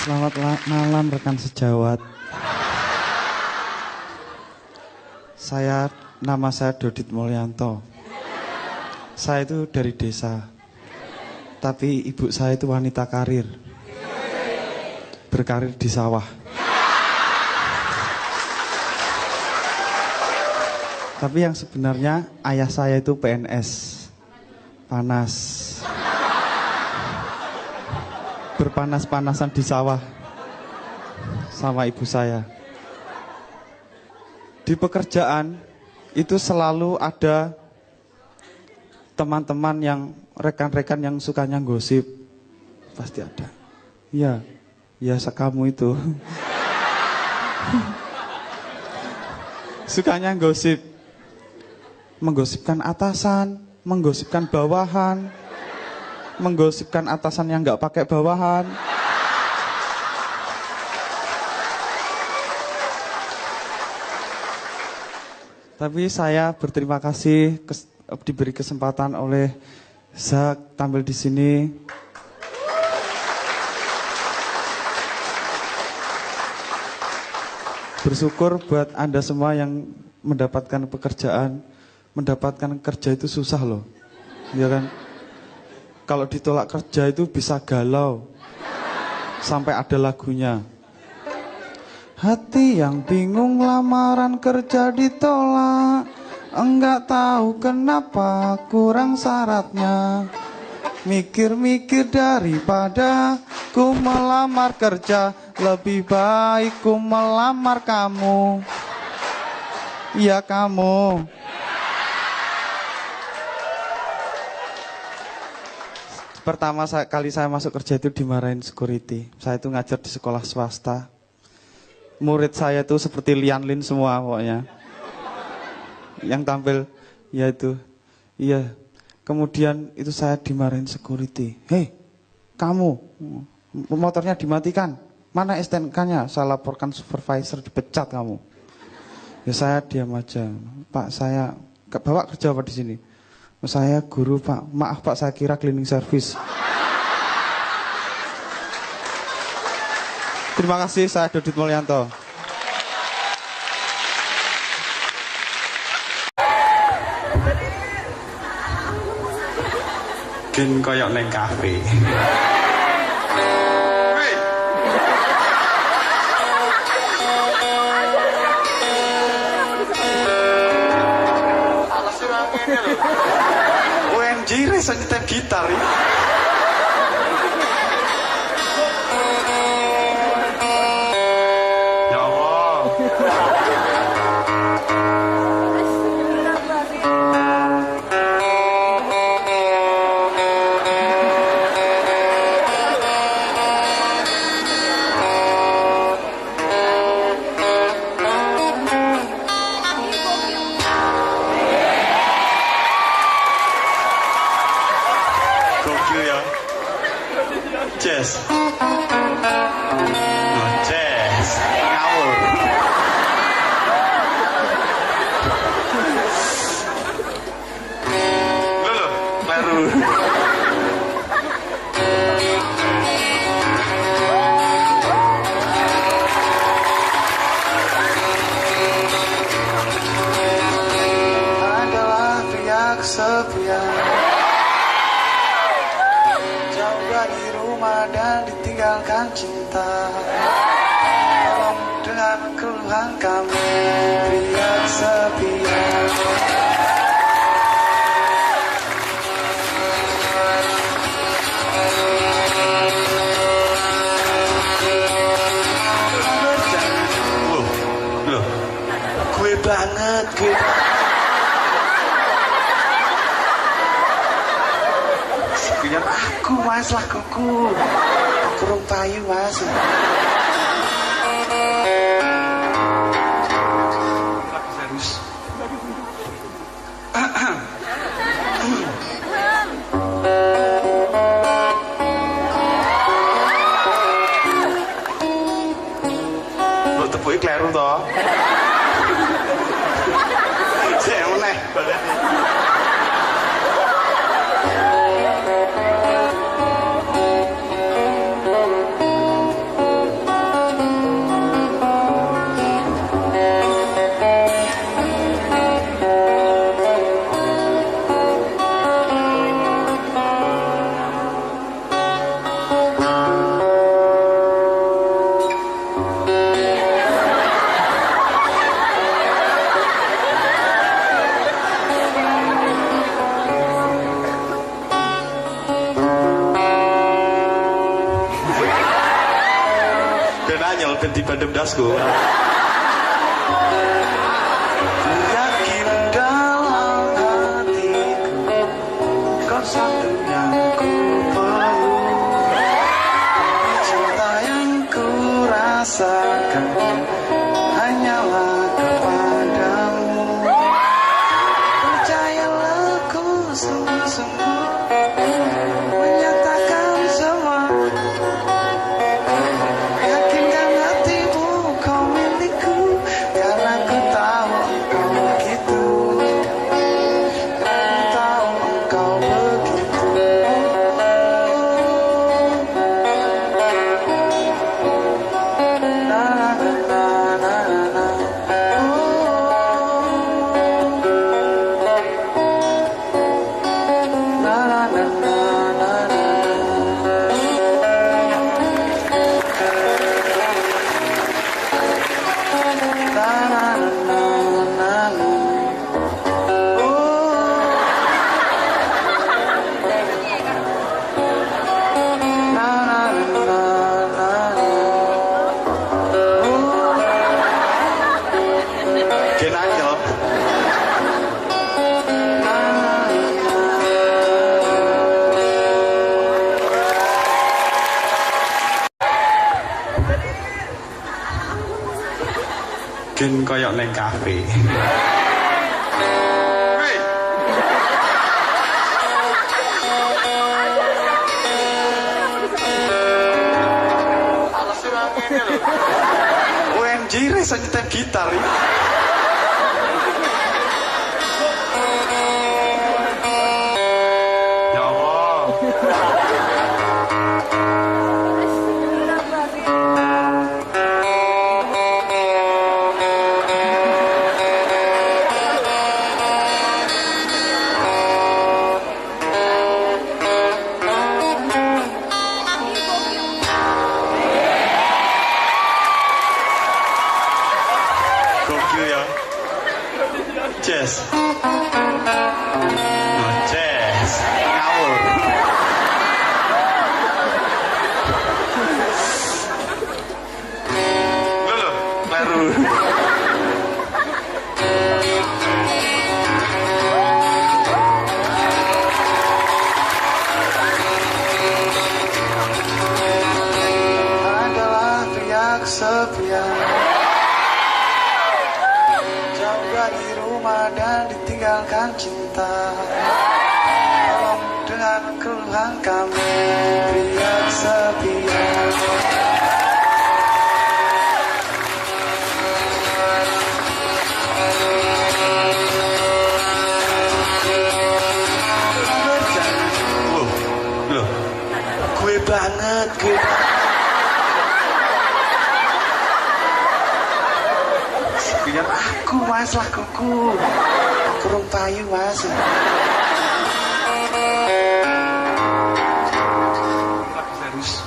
Selamat malam rekan sejawat. Nama saya Dodit Mulyanto. Saya itu dari desa. Tapi ibu saya itu wanita karir. Berkarir di sawah. Tapi yang sebenarnya ayah saya itu PNS. Panas. Berpanas-panasan di sawah sama ibu saya. Di pekerjaan itu selalu ada teman-teman yang rekan-rekan yang sukanya gosip. Pasti ada. Iya, ya kamu itu. Sukanya gosip. Menggosipkan atasan, menggosipkan bawahan, menggosipkan atasan yang nggak pakai bawahan. Tapi saya berterima kasih diberi kesempatan oleh Zak tampil di sini. Bersyukur buat Anda semua yang mendapatkan pekerjaan. Mendapatkan kerja itu susah loh, ya kan? Kalau ditolak kerja itu bisa galau. Sampai ada lagunya. Hati yang bingung lamaran kerja ditolak. Enggak tahu kenapa kurang syaratnya. Mikir-mikir daripada ku melamar kerja. Lebih baik ku melamar kamu. Ya kamu. Pertama kali saya masuk kerja itu dimarahin security. Saya itu ngajar di sekolah swasta. Murid saya itu seperti Lian Lin semua pokoknya. Yang tampil, ya itu. Iya. Kemudian itu saya dimarahin security. Hei, kamu, motornya dimatikan. Mana STNK-nya? Saya laporkan supervisor, dipecat kamu. Ya saya diam aja. Pak, saya bawa kerja apa di sini? Saya guru Pak, maaf Pak saya kira cleaning service. Terima kasih, saya Dodit Mulyanto. Gen koyok neng kafe. OMG rasa nyetem gitar ya. Ya Allah. Jazz. Oh, jazz. Ngawur. Loh, baru. Adalah pria kesepian. Jauh dari rumah dan ditinggalkan cinta. Tolong dengar keluhan kami, pria kesepian. Loh, gue banget, gue. Sekian aku mas lakuku. Aku rong payu mas. Serius. Lo tepuki kleru toh. Saya meneh. ben dibandem dasku. Yakin dalam hatiku kau satu yang ku perlu. Cinta yang ku rasakan hanyalah kepadamu. Percayalah ku sungguh-sungguh menyatakan semua. Yakinkan hatimu kau milikku, karena ku tahu engkau begitu. Ku tahu engkau begitu. Na na na na na. Na na na na na na. Na na na na na. Na na na na na. Kenanya. Gen koyok neng kafe. Hei. OMG resa nyetel gitar. Ya Allah. Gokil ya. Jazz. Oh, jazz. Ngawur. Loh, baru. Adalah pria kesepian, jauh dari rumah dan ditinggalkan cinta. Tolong dengan keluhan kami, pria kesepian. Loh, gue banget, gue. Biar aku mas lakuku, aku rong payu mas. Serius.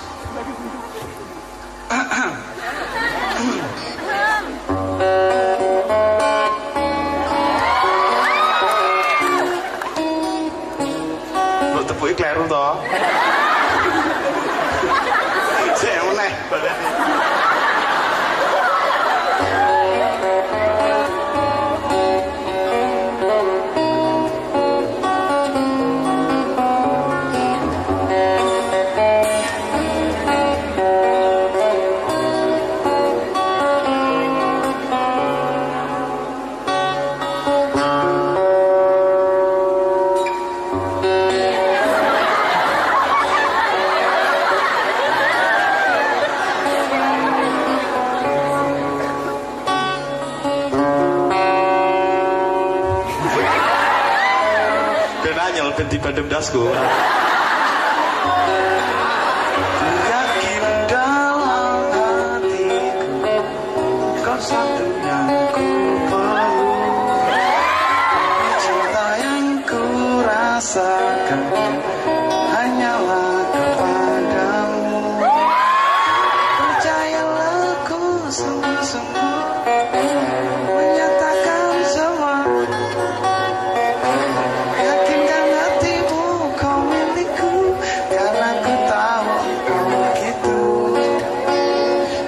Lo tepuki kleru toh. Saya meneh. Benanyel ben dibandem dasku. Yakin dalam hatiku kau satu yang ku perlu. Cinta yang ku rasakan hanyalah kepadamu. Percayalah ku sungguh-sungguh menyatakan semua. Yakinkan hatimu kau milikku, karena ku tahu engkau begitu.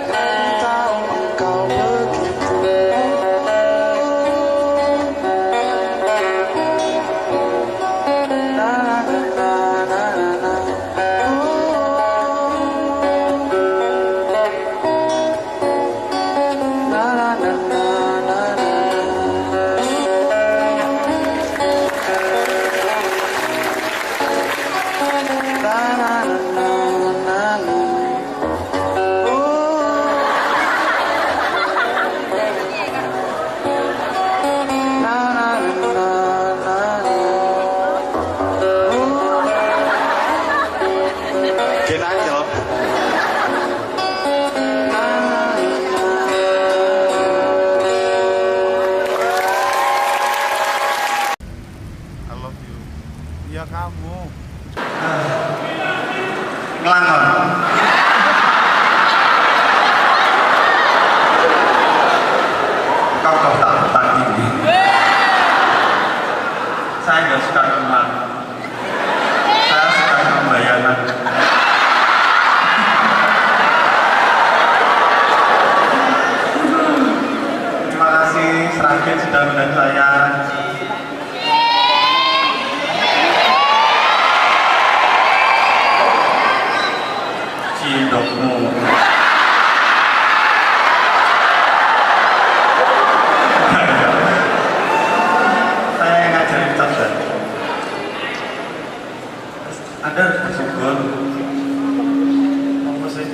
Ku tahu Ya kamu. Ngelangor. Kau tak ini. Saya nggak suka rumah. Saya suka membayangkan. Terima kasih Seragen sudah melihat saya. Cindokmu. Saya ngajarin saja. Anda harus bersyukur. Apa sih?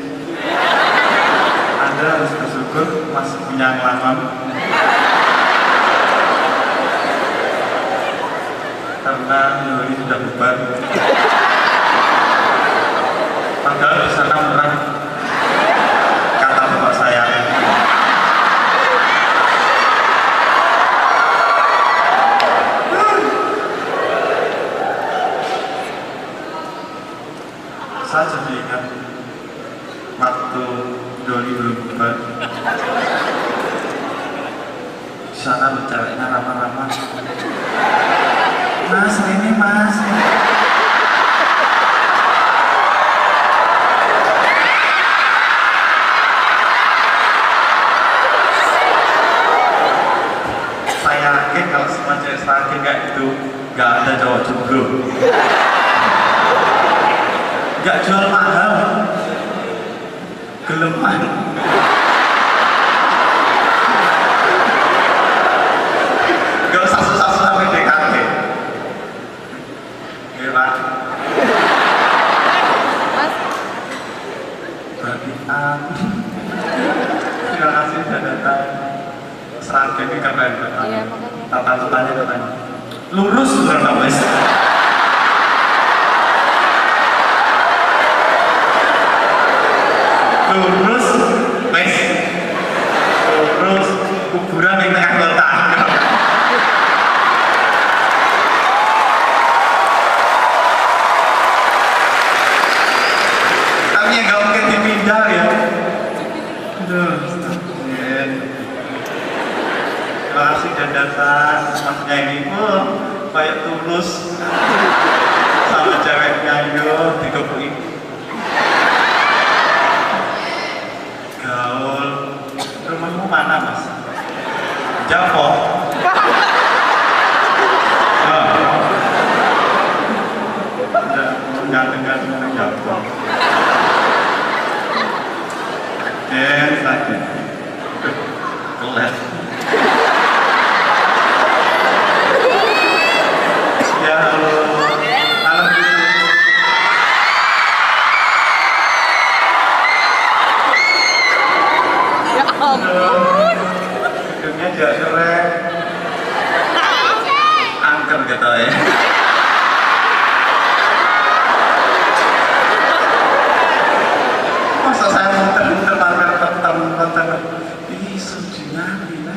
Anda harus bersyukur masih punya ngelamar. Karena Yuri sudah bubar. Padahal di sana murah, kata bapak saya. Saya jadi ingat waktu Doli belum bubar. Di sana ceweknya ramah-ramah. Mas, ini mas. Kalau semua cewek Seragen kayak gitu, gak ada cowok jomblo. Gak jual mahal, geleman. Gak usah susah-susah PDKT. Oke Pak. Berarti terima kasih sudah datang. Seragen ini keren banget. Iya, tata-tatanya katanya lurus lho wis. Lurus wis. Lurus kuburan yang tengah kota. Tapi nggak mungkin dipindah ya. Aduh. Terima kasih dan datang. Masnya ini kayak tulus sama ceweknya yo dikepuin. Gaul. Rumahmu mana mas? Japo. Ganteng-ganteng Japo. Saja. Kelas. Ya halo, halo gitu. Ya ampun. Hidungnya jak jelek. Angker gitu ya. Masa saya muter-muter konten. Ih, sujudnya gila.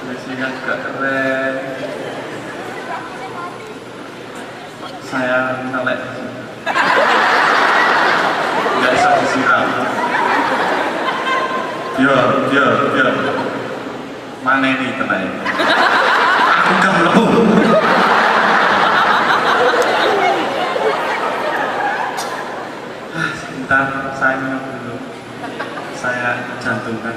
Biasanya juga keren. Saya ngelek. Nggak bisa disiram. Yo. Mana ini tenang? Aku udah melepuh. Sebentar, saya minum dulu. Saya jantungan.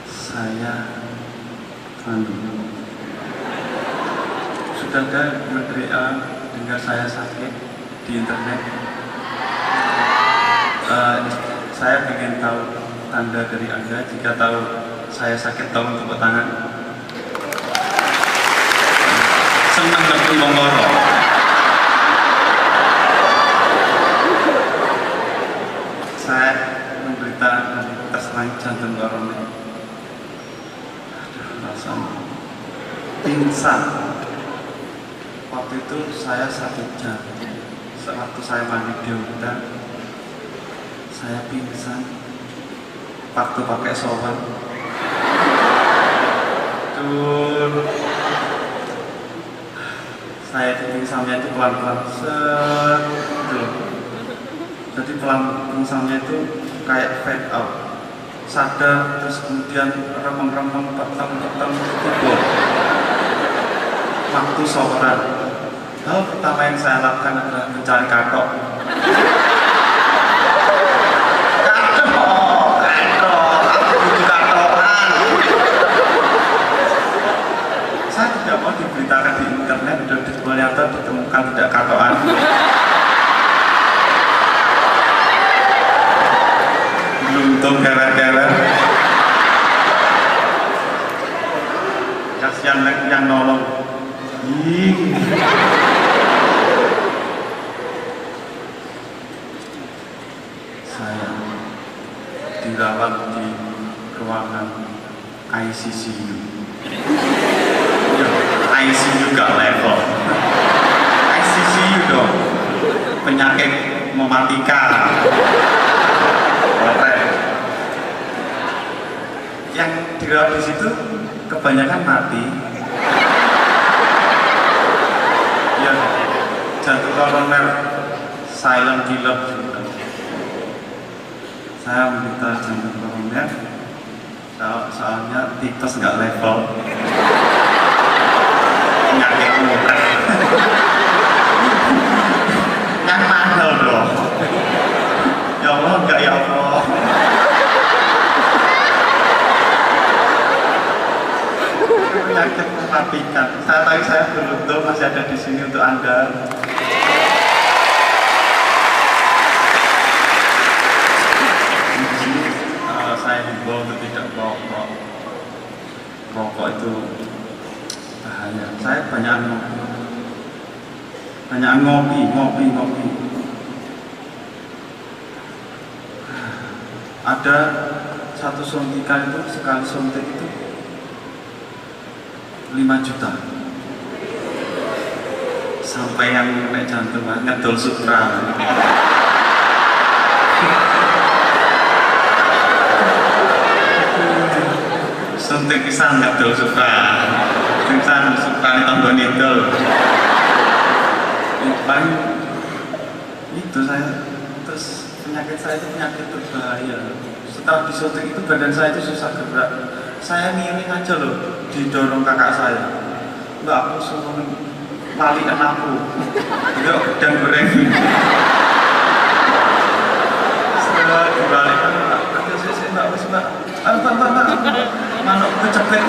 Saya sudah ada Menteri A dengar saya sakit di internet. Eh, saya ingin tahu tanda dari Anda. Jika tahu saya sakit, tolong tepuk tangan. Senang betul mongoro. Saya menderita terserang jantung koroner. Aduh, rasanya pingsan. Waktu itu saya 1 jam. Sewaktu saya mandi di hutan, saya pingsan. Waktu pakai shower, tuh saya itu pingsannya itu pelan-pelan, set, gitu. Jadi pelan pingsannya itu kayak fade out, sadar terus kemudian remeng-remeng, peteng-peteng, tidur. Waktu showeran, hal pertama yang saya lakukan adalah mencari katok. Saya tidak mau diberitakan di internet dan ternyata ditemukan tidak katoan. Beruntung keren-keren. Kasihan yang nolong. Saya dirawat di ruangan ICU. ICU gak level. ICU dong. Penyakit mematikan. Yang dirawat di situ kebanyakan mati. Ya, jantung koroner silent killer. Saya menderita jantung koroner. Soalnya tipes nggak level. Penyakit murah. Yang mahal dong. Ya Allah, enggak ya Allah. Penyakit mematikan. Saya beruntung masih ada di sini untuk Anda. Di sini saya himbau untuk tidak merokok. Rokok itu bahaya. Saya banyak ngopi. Ada satu suntikan itu, sekali suntik itu 5 juta. Sampai yang kena jantung ngedol Supra. Suntik pisang ngedol Supra. Pisan Supra di tombol nidol. Paling itu saya. Terus penyakit saya itu penyakit berbahaya. Setelah disuntik itu badan saya itu susah gerak. Saya miring aja loh, didorong kakak saya. Mbak, aku suruh balikan aku. Itu gedang goreng. Setelah dibalikan, aku sih mbak. Manuk kecepet.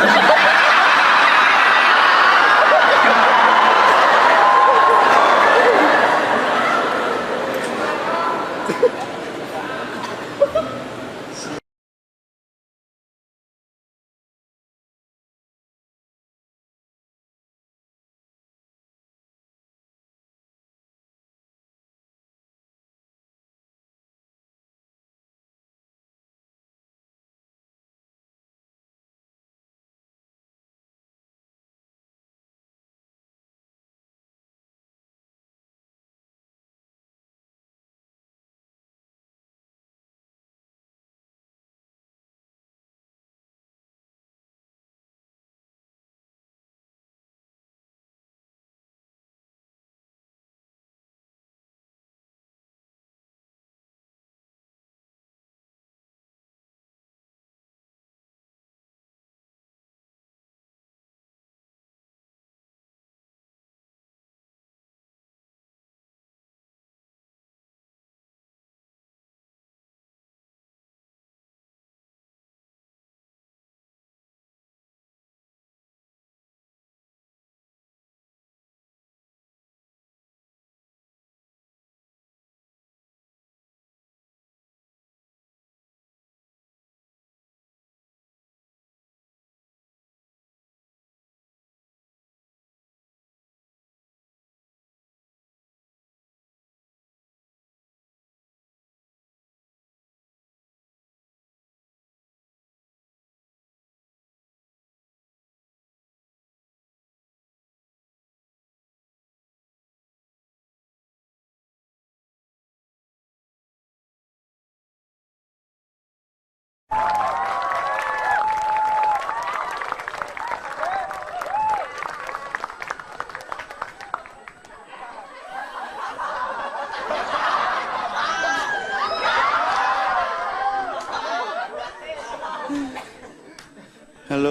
Halo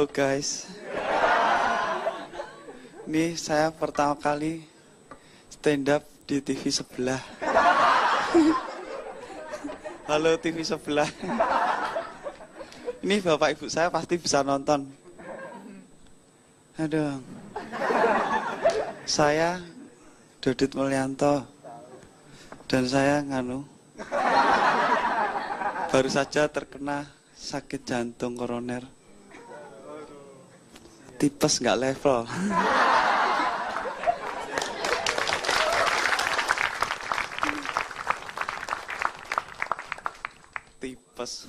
guys. Ini saya pertama kali stand up di TV sebelah. Halo TV sebelah. Ini bapak ibu saya pasti bisa nonton. Aduh. Saya Dodit Mulyanto. Dan saya baru saja terkena sakit jantung koroner. Tipes nggak level. Tipes.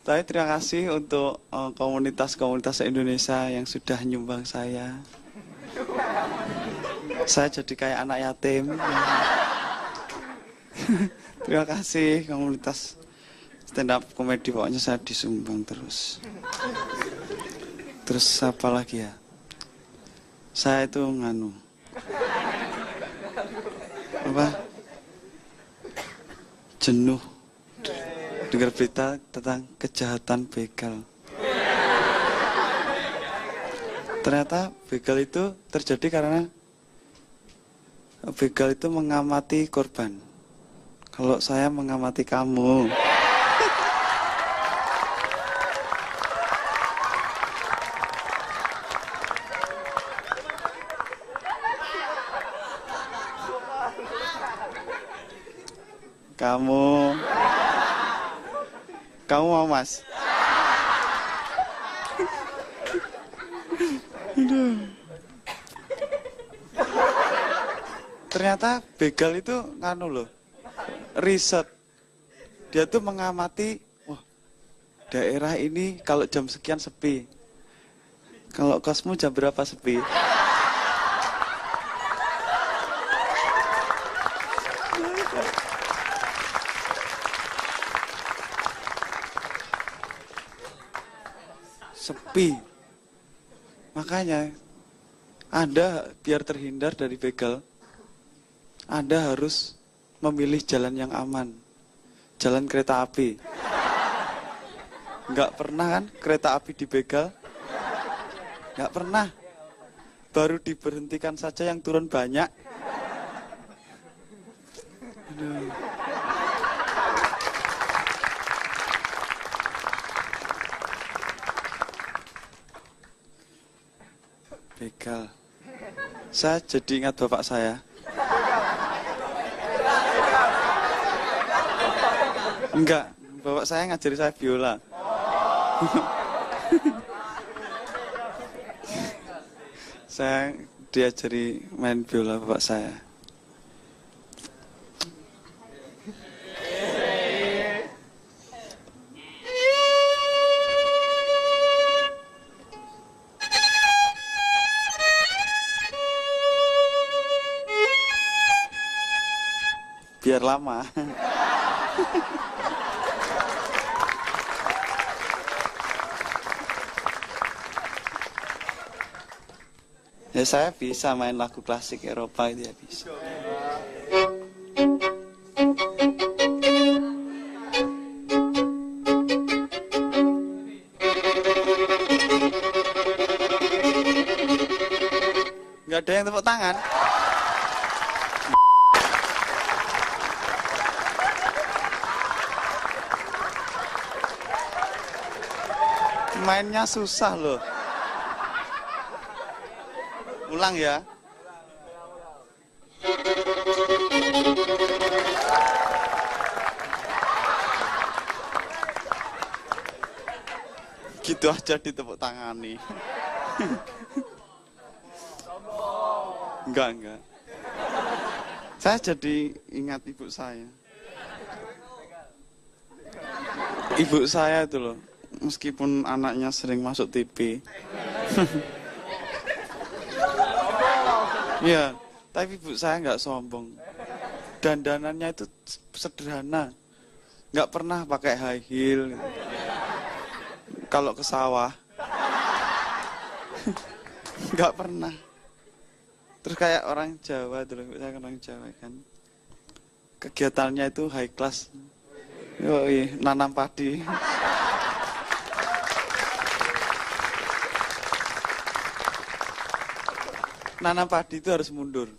Tapi terima kasih untuk komunitas-komunitas Indonesia yang sudah nyumbang saya. Saya jadi kayak anak yatim. Terima kasih komunitas stand up komedi, pokoknya saya disumbang terus. Terus apa lagi ya? Saya itu jenuh dengar berita tentang kejahatan begal. Ternyata begal itu terjadi karena begal itu mengamati korban. Kalau saya mengamati kamu. Kamu mau mas? Ternyata begal itu loh, riset. Dia tuh mengamati, wah, daerah ini kalau jam sekian sepi. Kalau kosmu jam berapa sepi? Sepi. Makanya Anda biar terhindar dari begal, Anda harus memilih jalan yang aman. Jalan kereta api. Nggak pernah kan kereta api dibegal? Nggak pernah. Baru diberhentikan saja yang turun banyak. Aduh. Begal. Saya jadi ingat bapak saya. Enggak, bapak saya ngajari saya biola. Saya diajari main biola bapak saya. Biar lama. Ya saya bisa main lagu klasik Eropa itu ya bisa. Nggak ada yang tepuk tangan. Mainnya susah loh. Ulang ya. Gitu aja ditepuk tangani. Enggak. Saya jadi ingat ibu saya. Ibu saya itu loh, meskipun anaknya sering masuk TV. Iya, tapi ibu saya nggak sombong. Dandanannya itu sederhana. nggak pernah pakai high heel gitu. Kalau ke sawah nggak pernah. Terus kayak orang Jawa dulu, saya orang Jawa kan, kegiatannya itu high class. Yoi, nanam padi. Nanam padi itu harus mundur.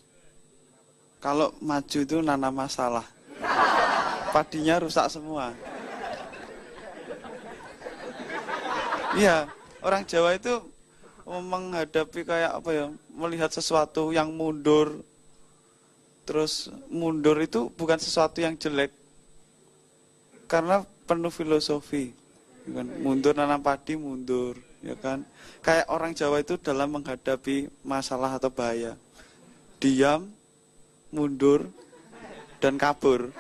Kalau maju itu nanam masalah. Padinya rusak semua. Iya, orang Jawa itu menghadapi kayak apa ya, melihat sesuatu yang mundur. Terus mundur itu bukan sesuatu yang jelek. Karena penuh filosofi. Mundur nanam padi, mundur. Ya kan, kayak orang Jawa itu dalam menghadapi masalah atau bahaya, diam, mundur, dan kabur.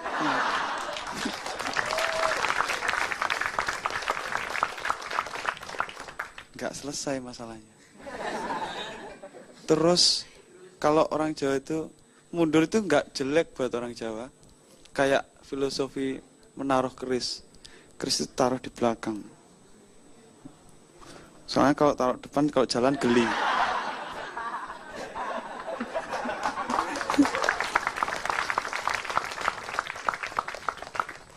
Nggak selesai masalahnya. Terus kalau orang Jawa itu mundur itu nggak jelek buat orang Jawa. Kayak filosofi menaruh keris itu taruh di belakang. Soalnya kalau taruh depan, kalau jalan geli.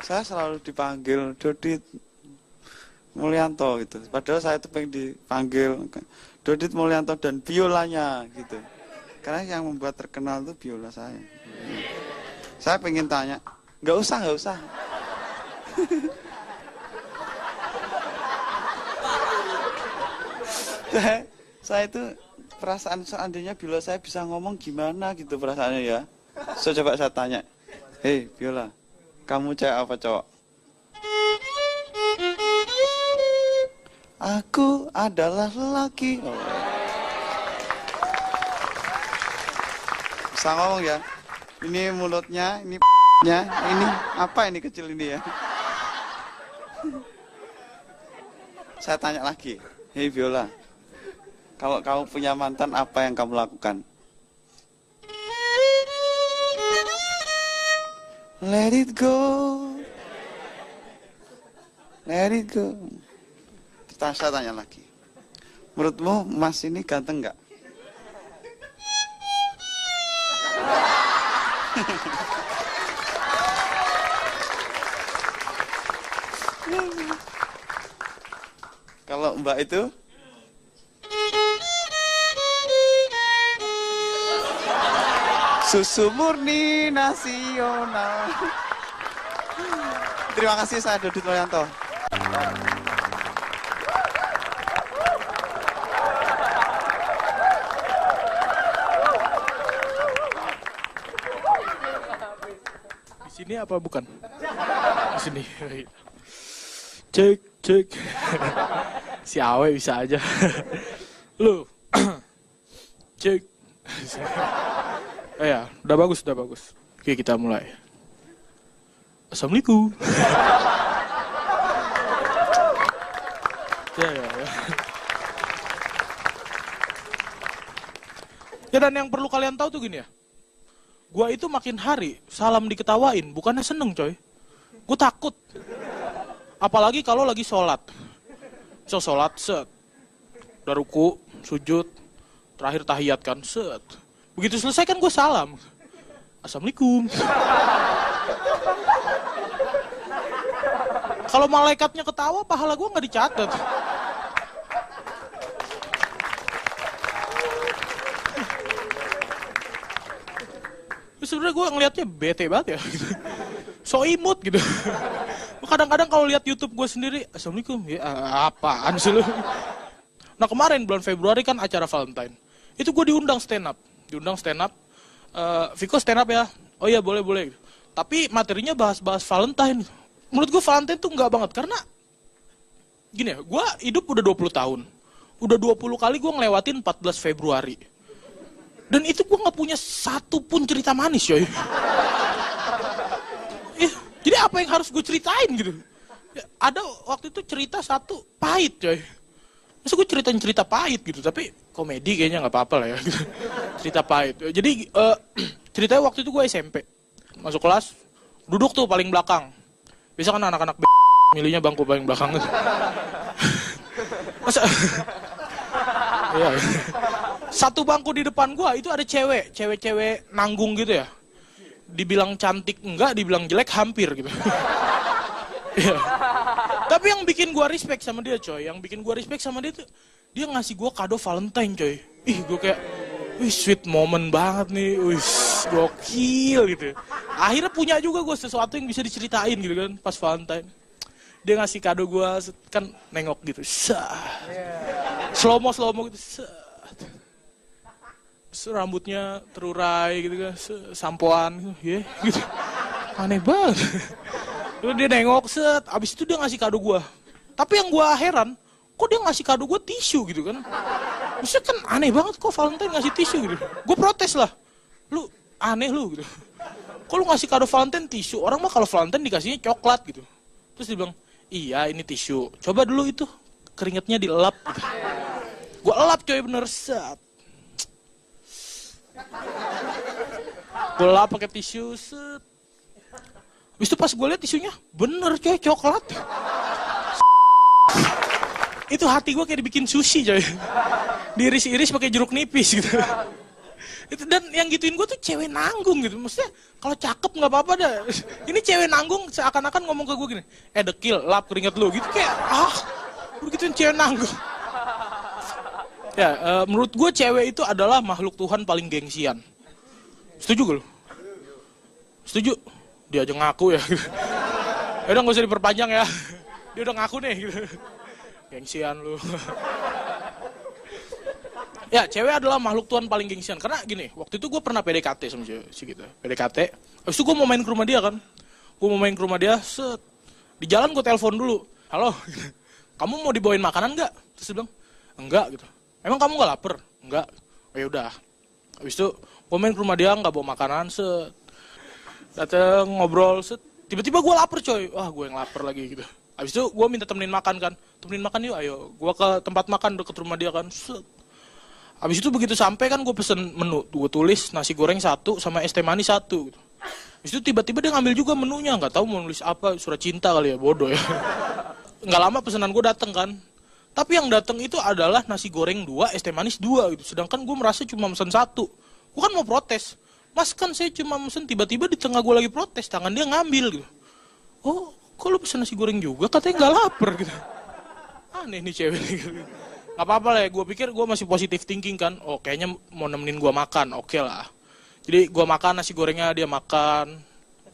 Saya selalu dipanggil Dodit Mulyanto gitu. Padahal saya tuh pengen dipanggil Dodit Mulyanto dan biolanya gitu. Karena yang membuat terkenal tuh biola saya. Saya pengen tanya, nggak usah. Saya itu perasaan seandainya biola saya bisa ngomong gimana gitu perasaannya ya. So coba saya tanya, hei biola, kamu cewek apa cowok? Aku adalah lelaki. Oh. Bisa ngomong ya. Ini mulutnya, ini nya, ini apa ini kecil ini ya. Saya tanya lagi, hei biola, kalau kamu punya mantan, apa yang kamu lakukan? Let it go. Let it go. Saya tanya lagi. Menurutmu Mas ini ganteng nggak? Kalau Mbak itu? Susu murni nasional. Terima kasih, saya Dodit Mulyanto. Di sini apa bukan? Di sini. Cek. Si Awe bisa aja. Lu. Cek. Ya, udah bagus. Oke, kita mulai. Assalamualaikum. Ya. Ya, dan yang perlu kalian tahu tuh gini ya. Gua itu makin hari salam diketawain, bukannya seneng coy. Gue takut. Apalagi kalau lagi sholat. So, sholat, set. Udah ruku, sujud, terakhir tahiyat kan, set. Begitu selesai kan gue salam. Assalamualaikum. Kalau malaikatnya ketawa, pahala gue gak dicatat. Sebenarnya gue ngelihatnya bete banget ya. So imut gitu. Kadang-kadang kalau lihat YouTube gue sendiri, Assalamualaikum. Ya apaan sih lu? Nah kemarin bulan Februari kan acara Valentine. Itu gue diundang stand up. Viko stand up ya. Oh iya boleh. Tapi materinya bahas Valentine. Menurut gue Valentine tuh enggak banget. Karena gini ya, gue hidup udah 20 tahun. Udah 20 kali gue ngelewatin 14 Februari. Dan itu gue gak punya satu pun cerita manis coy. Jadi apa yang harus gue ceritain gitu. Ya, ada waktu itu cerita satu pahit coy. Masa gue ceritain cerita pahit gitu, tapi komedi kayaknya nggak apa-apa lah ya. Gitu. Cerita pahit. Jadi ceritanya waktu itu gue SMP, masuk kelas, duduk tuh paling belakang. Biasa kan anak-anak milihnya bangku paling belakang. Masa iya. Satu bangku di depan gua itu ada cewek nanggung gitu ya. Dibilang cantik enggak, dibilang jelek hampir gitu. Iya. Tapi yang bikin gua respect sama dia, coy, tuh dia ngasih gua kado Valentine, coy. Ih, gua kayak, wih, sweet moment banget nih, wih, gokil gitu. Akhirnya punya juga gua sesuatu yang bisa diceritain gitu kan, pas Valentine. Dia ngasih kado gua, kan nengok gitu, slow mo gitu, rambutnya terurai gitu kan, sampoan gitu, gitu. Aneh banget. Terus dia nengok, abis itu dia ngasih kado gua. Tapi yang gua heran, kok dia ngasih kado gua tisu gitu kan. Maksudnya kan aneh banget kok Valentine ngasih tisu gitu. Gua protes lah, lu aneh lu gitu. Kok lu ngasih kado Valentine tisu, orang mah kalau Valentine dikasihnya coklat gitu. Terus dia bilang, iya ini tisu, coba dulu itu keringetnya dielap gitu. Gua elap coy bener, Gue lap pakai tisu, Habis itu pas gue liat tisunya, bener coy, coklat. Itu hati gue kayak dibikin sushi coy. Diiris-iris pakai jeruk nipis gitu. Itu, dan yang gituin gue tuh cewek nanggung gitu. Maksudnya kalau cakep nggak apa-apa dah. Ini cewek nanggung seakan-akan ngomong ke gue gini, dekil, lap keringet lu gitu kayak, lu gituin cewek nanggung. Ya, menurut gue cewek itu adalah makhluk Tuhan paling gengsian. Setuju gak lu? Setuju? Dia aja ngaku ya. Udah gak usah diperpanjang ya. Dia udah ngaku nih gitu. Gengsian lu. Ya, cewek adalah makhluk Tuhan paling gengsian. Karena gini, waktu itu gue pernah PDKT sama si gitu. PDKT. Habis itu gue mau main ke rumah dia kan. Gue mau main ke rumah dia, di jalan gue telepon dulu. Halo, kamu mau dibawain makanan gak? Terus dia bilang, enggak gitu. Emang kamu gak lapar? Enggak. Oh yaudah. Habis itu gue main ke rumah dia, gak bawa makanan, dateng ngobrol, tiba-tiba gue lapar coy. Wah, gue yang lapar lagi gitu. Habis itu gue minta temenin makan kan. Temenin makan yuk, ayo. Gue ke tempat makan deket rumah dia kan. Habis itu begitu sampai kan gue pesen menu. Gue tulis nasi goreng 1 sama es teh manis 1 gitu. Habis itu tiba-tiba dia ngambil juga menunya. Gak tahu mau nulis apa, surat cinta kali ya, bodoh ya. Gak lama pesanan gue dateng kan. Tapi yang dateng itu adalah nasi goreng 2, es teh manis 2 gitu. Sedangkan gue merasa cuma pesen 1. Gue kan mau protes. Mas kan saya cuma pesen, tiba-tiba di tengah gue lagi protes, tangan dia ngambil gitu. Oh, kok lu pesen nasi goreng juga? Katanya gak lapar gitu. Aneh nih cewek gitu. Gak apa-apa lah ya, gue pikir gue masih positive thinking kan. Oh, kayaknya mau nemenin gue makan, oke lah. Jadi gue makan nasi gorengnya, dia makan.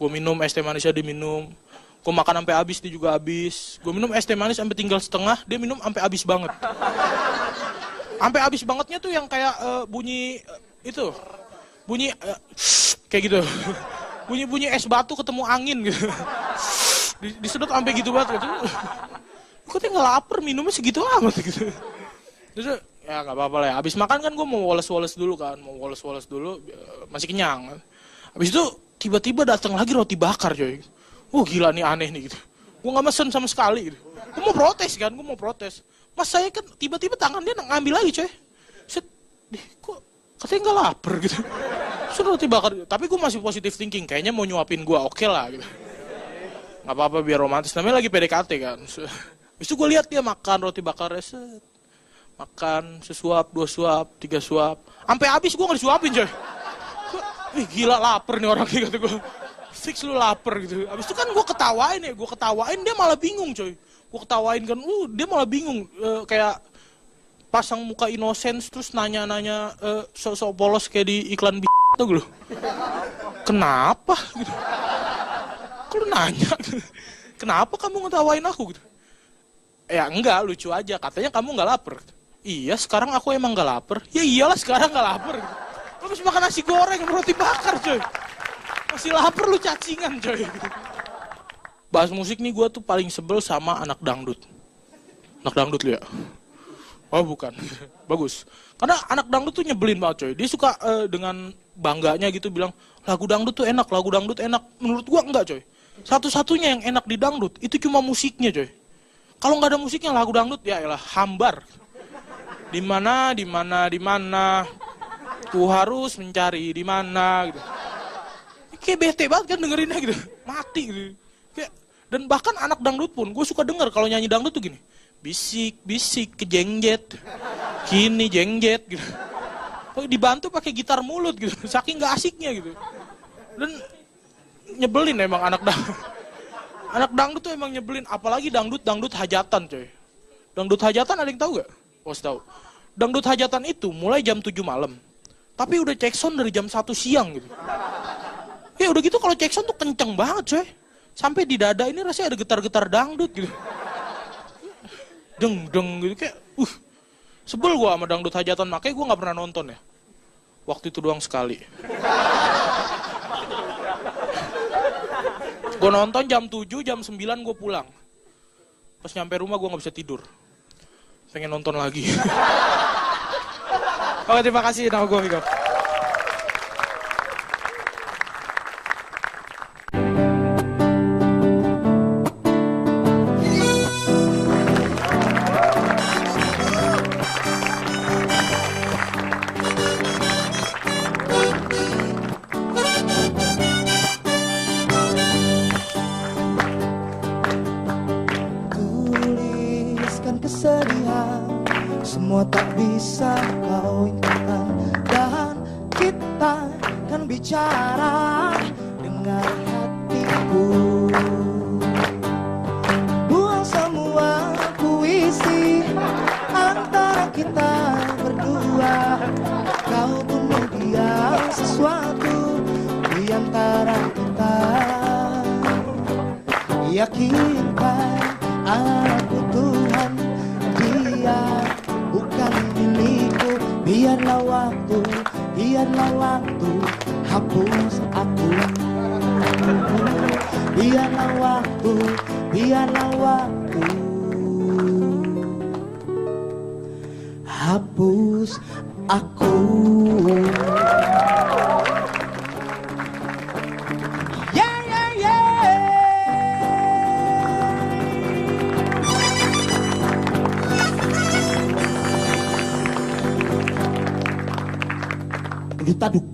Gue minum es teh manisnya, dia minum. Gue makan sampai habis, dia juga habis. Gue minum es teh manis sampai tinggal setengah, dia minum sampai habis banget. Sampai habis bangetnya tuh yang kayak bunyi itu, bunyi kayak gitu. Bunyi es batu ketemu angin gitu. Disedot sampai gitu banget gitu. Kok dia nggak lapar, minumnya segitu amat gitu. Terus ya nggak apa-apa lah ya. Habis makan kan gue mau woles-woles dulu kan, masih kenyang. Habis itu tiba-tiba datang lagi roti bakar coy. Gila nih, aneh nih gitu. Gue gak mesen sama sekali gitu. Gue mau protes. Mas saya kan tiba-tiba tangan dia ngambil lagi coy. Kok katanya gak lapar gitu. Sudah roti bakar gitu. Tapi gue masih positive thinking. Kayaknya mau nyuapin gue, oke lah gitu. Gak apa-apa biar romantis. Namanya lagi PDKT kan. Habis itu gue lihat dia makan roti bakarnya. Makan sesuap, 2 suap, 3 suap. Sampai habis gue gak disuapin coy. Gila lapar nih orang kata gue. Fix lu lapar gitu. Abis itu kan gue ketawain dia malah bingung coy. Gue ketawain kan, dia malah bingung. Kayak pasang muka inosen terus nanya-nanya sok-sok polos kayak di iklan tau gitu. Kenapa gitu. Kok lu nanya gitu. Kenapa kamu ngetawain aku gitu. Ya enggak, lucu aja. Katanya kamu gak lapar. Iya, sekarang aku emang gak lapar. Ya iyalah sekarang gak lapar gitu. Lu habis makan nasi goreng roti bakar coy. Masih lapar lu cacingan coy. Bahas musik nih gue tuh paling sebel sama anak dangdut. Anak dangdut lu ya? Oh bukan. Bagus. Karena anak dangdut tuh nyebelin banget coy. Dia suka dengan bangganya gitu bilang, lagu dangdut tuh enak, lagu dangdut enak. Menurut gue enggak coy. Satu-satunya yang enak di dangdut itu cuma musiknya coy. Kalau nggak ada musiknya lagu dangdut ya elah hambar. Di mana ku harus mencari di mana gitu. Kayak bete banget kan dengerinnya gitu. Mati gitu. Kayak Dan bahkan anak dangdut pun, gue suka dengar kalau nyanyi dangdut tuh gini. Bisik, bisik, kejengjet. Kini jengjet gitu. Dibantu pakai gitar mulut gitu. Saking gak asiknya gitu. Dan nyebelin emang anak dangdut. Anak dangdut tuh emang nyebelin. Apalagi dangdut hajatan coy. Dangdut hajatan ada yang tahu gak? Bos tahu. Dangdut hajatan itu mulai jam 7 malam. Tapi udah cek sound dari jam 1 siang gitu. Ya udah gitu kalau cek sound tuh kenceng banget coy. Sampai di dada ini rasanya ada getar-getar dangdut gitu. Deng gitu kayak sebel gua sama dangdut hajatan, makanya gua nggak pernah nonton ya. Waktu itu doang sekali. Gua nonton jam 7, jam 9 gua pulang. Pas nyampe rumah gua nggak bisa tidur. Pengen nonton lagi. Oke, terima kasih, nama gua Miko. Kesedihan semua tak bisa kau inginkan, dan kita kan bicara dengan hatiku. Buang semua puisi antara kita berdua. Kau bunuh dia sesuatu di antara kita. Yakinkan aku Tuhan, dia bukan milikku. Biarlah waktu hapus aku. Biarlah waktu hapus aku. Taduk.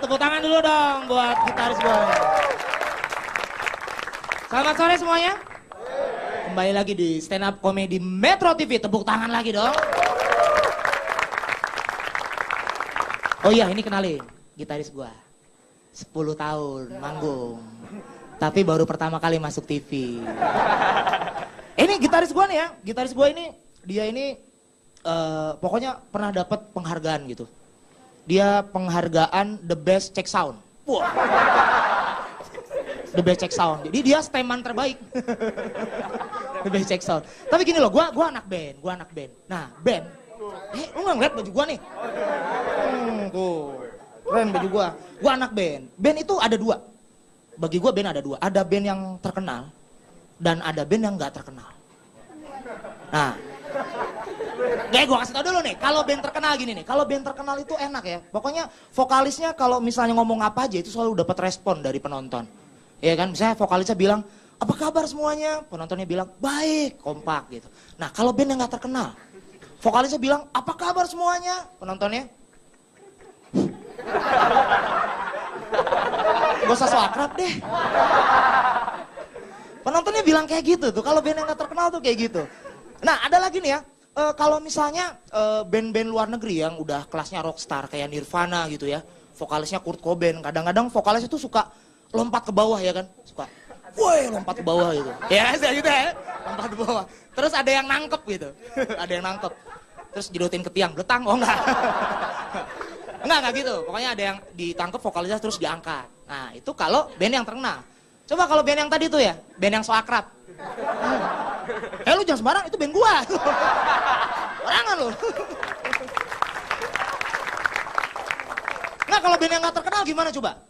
Tepuk tangan dulu dong buat gitaris gue. Selamat sore semuanya. Kembali lagi di stand up comedy Metro TV. Tepuk tangan lagi dong. Oh iya, ini kenalin gitaris gue. 10 tahun manggung. Tapi baru pertama kali masuk TV. Ini gitaris gue nih ya. Gitaris gue ini, dia ini pokoknya pernah dapat penghargaan gitu. Dia penghargaan The Best Check Sound. Wah. The Best Check Sound. Jadi dia steman terbaik. The Best Check Sound. Tapi gini loh, gua anak band, Nah, band. Lu nggak ngeliat baju gua nih? Tuh. Keren baju gua. Gua anak band. Band itu ada 2. Bagi gua band ada 2. Ada band yang terkenal dan ada band yang nggak terkenal. Nah, gue kasih tau dulu nih, kalau band terkenal gini nih, kalau band terkenal itu enak ya. Pokoknya vokalisnya kalau misalnya ngomong apa aja itu selalu dapat respon dari penonton. Iya kan, misalnya vokalisnya bilang, apa kabar semuanya? Penontonnya bilang, baik, kompak gitu. Nah kalau band yang gak terkenal, vokalisnya bilang, apa kabar semuanya? Penontonnya, gak usah so akrab deh. Penontonnya bilang kayak gitu tuh, kalau band yang gak terkenal tuh kayak gitu. Nah ada lagi nih ya. Kalau misalnya band-band luar negeri yang udah kelasnya rockstar kayak Nirvana gitu ya, vokalisnya Kurt Cobain, kadang-kadang vokalisnya tuh suka lompat ke bawah ya kan, suka, woi lompat ke bawah gitu, ya gitu ya, lompat ke bawah. Terus ada yang nangkep gitu, ada yang nangkep, terus jedotin ke tiang, betang, oh enggak gitu, pokoknya ada yang ditangkep vokalisnya terus diangkat. Nah itu kalau band yang terkenal. Coba kalau band yang tadi tuh ya, band yang so akrab. Lu jangan sembarang, itu band gua. Orangan lu. Nah kalau band yang gak terkenal gimana coba?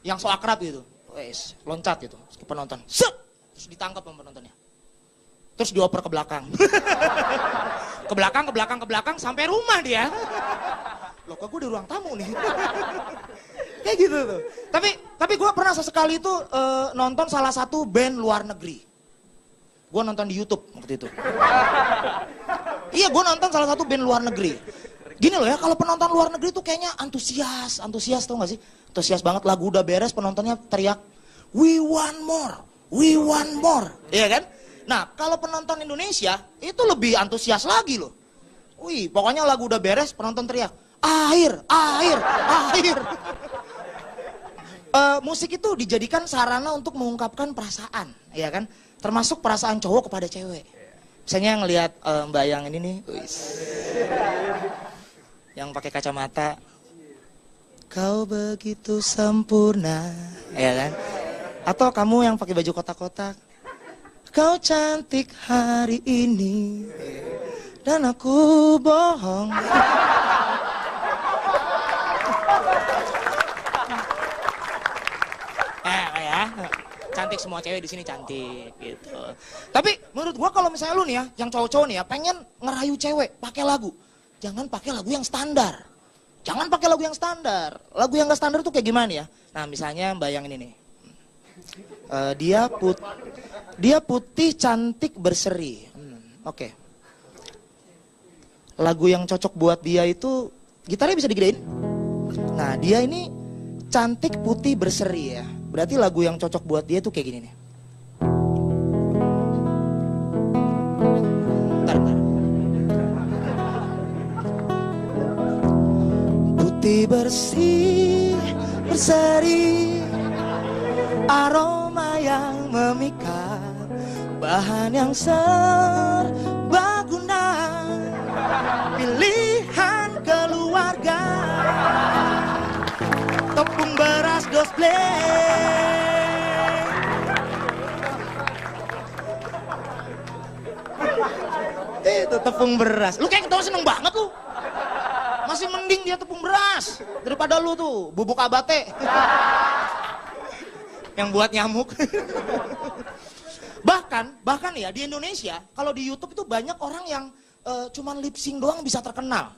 Yang so akrab gitu. Wes, loncat gitu ke penonton. Set! Terus ditangkap sama penontonnya. Terus dioper ke belakang. ke belakang sampai rumah dia. Loh kok gue di ruang tamu nih. Kayak gitu tuh. Tapi gue pernah sesekali itu nonton salah satu band luar negeri. Gue nonton di YouTube waktu itu. Iya, gue nonton salah satu band luar negeri. Gini loh ya, kalau penonton luar negeri tuh kayaknya antusias tau gak sih? Antusias banget, lagu udah beres penontonnya teriak, we want more, iya kan? Nah, kalau penonton Indonesia itu lebih antusias lagi loh. Wih, pokoknya lagu udah beres penonton teriak, akhir. Musik itu dijadikan sarana untuk mengungkapkan perasaan, ya kan? Termasuk perasaan cowok kepada cewek. Misalnya ngelihat Mbak yang ini nih, yang pakai kacamata, kau begitu sempurna, ya kan? Atau kamu yang pakai baju kotak-kotak, kau cantik hari ini, dan aku bohong. Ya, cantik semua cewek di sini cantik gitu. Tapi menurut gua kalau misalnya lu nih ya, yang cowok-cowok nih ya, pengen ngerayu cewek pakai lagu, jangan pakai lagu yang standar. Jangan pakai lagu yang standar. Lagu yang gak standar tuh kayak gimana ya? Nah, misalnya bayangin ini. Dia putih cantik berseri. Oke. Lagu yang cocok buat dia itu gitarnya bisa digedein. Nah, dia ini cantik putih berseri ya. Berarti lagu yang cocok buat dia tuh kayak gini nih. Bentar. Putih bersih berseri, aroma yang memikat, bahan yang serbaguna, pilihan keluarga, tepung beras Gosbleng. Itu tepung beras. Lu kayak ketawa seneng banget lu. Masih mending dia tepung beras daripada lu tuh bubuk abate. Yang buat nyamuk. Bahkan ya di Indonesia kalau di YouTube itu banyak orang yang cuman lip sync doang bisa terkenal.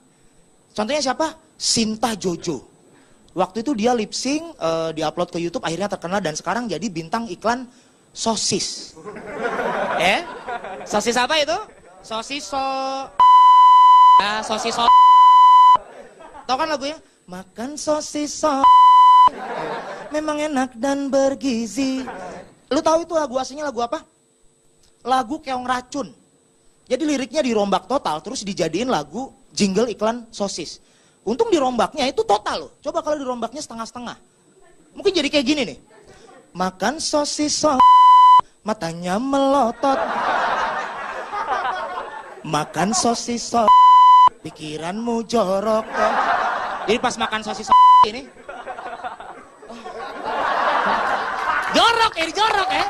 Contohnya siapa? Sinta Jojo. Waktu itu dia lip sync, diupload ke YouTube, akhirnya terkenal dan sekarang jadi bintang iklan sosis. Sosis apa itu? Sosis Tahu kan lagunya? Makan sosis memang enak dan bergizi. Lu tahu itu lagu aslinya lagu apa? Lagu Keong Racun. Jadi liriknya dirombak total terus dijadiin lagu jingle iklan sosis. Untung dirombaknya itu total loh. Coba kalau dirombaknya setengah-setengah. Mungkin jadi kayak gini nih. Makan sosis matanya melotot. Makan sosis pikiranmu jorok. Jadi pas makan sosis ini jorok ya.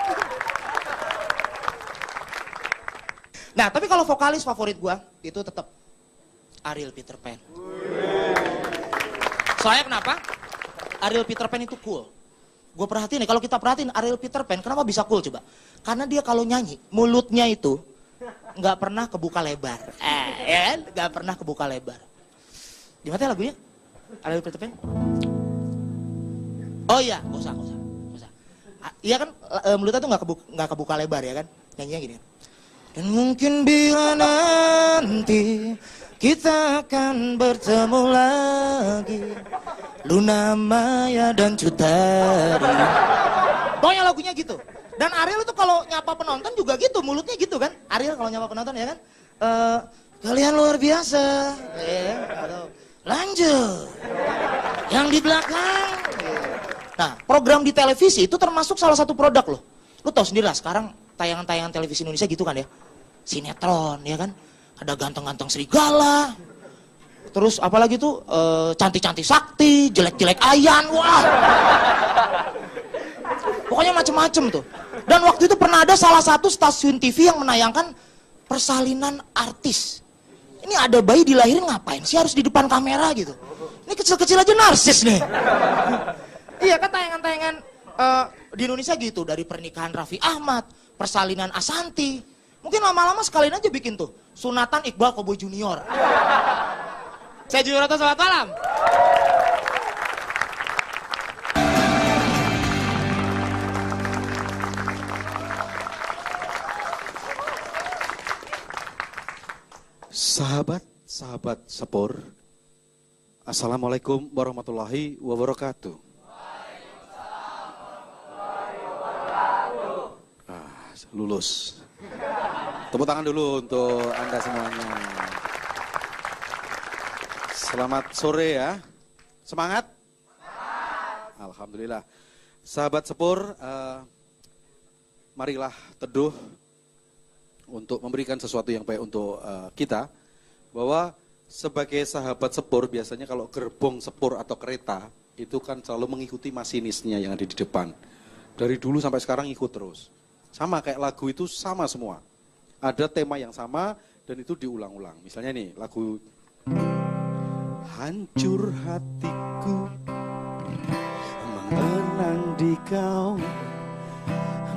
Nah, tapi kalau vokalis favorit gua itu tetap Ariel Peter Pan. Soalnya kenapa? Ariel Peter Pan itu cool. Gue perhatiin nih, kalau kita perhatiin Ariel Peter Pan, kenapa bisa cool coba? Karena dia kalau nyanyi, mulutnya itu nggak pernah kebuka lebar. Ya kan? Nggak pernah kebuka lebar. Gimana lagunya? Ariel Peter Pan? Oh iya, nggak usah. Iya kan, mulutnya tuh nggak kebuka lebar ya kan? Nyanyinya gini. Dan mungkin bila nanti kita akan bertemu lagi, Luna Maya dan Cutari. Pokoknya lagunya gitu. Dan Ariel itu kalau nyapa penonton juga gitu, mulutnya gitu kan. Ariel kalau nyapa penonton ya kan, kalian luar biasa. Lanjut. Yang di belakang. Nah, program di televisi itu termasuk salah satu produk loh. Lu tahu sendiri lah sekarang tayangan-tayangan televisi Indonesia gitu kan ya. Sinetron ya kan. Ada ganteng-ganteng serigala. Terus apalagi tuh cantik-cantik sakti, jelek-jelek ayan. Wah. Pokoknya macem-macem tuh. Dan waktu itu pernah ada salah satu stasiun TV yang menayangkan persalinan artis. Ini ada bayi dilahirin ngapain sih harus di depan kamera gitu. Ini kecil-kecil aja narsis nih. Iya kan tayangan-tayangan di Indonesia gitu. Dari pernikahan Raffi Ahmad, persalinan Ashanti. Mungkin lama-lama sekalian aja bikin tuh. Sunatan Iqbal Cowboy Junior. Saya Junior, selamat malam. Sahabat-sahabat Sepur, Assalamualaikum warahmatullahi wabarakatuh. Lulus. Tepuk tangan dulu untuk Anda semuanya. Selamat sore ya. Semangat? Alhamdulillah. Sahabat Sepur, marilah teduh untuk memberikan sesuatu yang baik untuk kita. Bahwa sebagai sahabat Sepur, biasanya kalau gerbong Sepur atau kereta, itu kan selalu mengikuti masinisnya yang ada di depan. Dari dulu sampai sekarang ikut terus. Sama kayak lagu itu sama semua. Ada tema yang sama dan itu diulang-ulang. Misalnya nih lagu hancur hatiku mengenang di kau,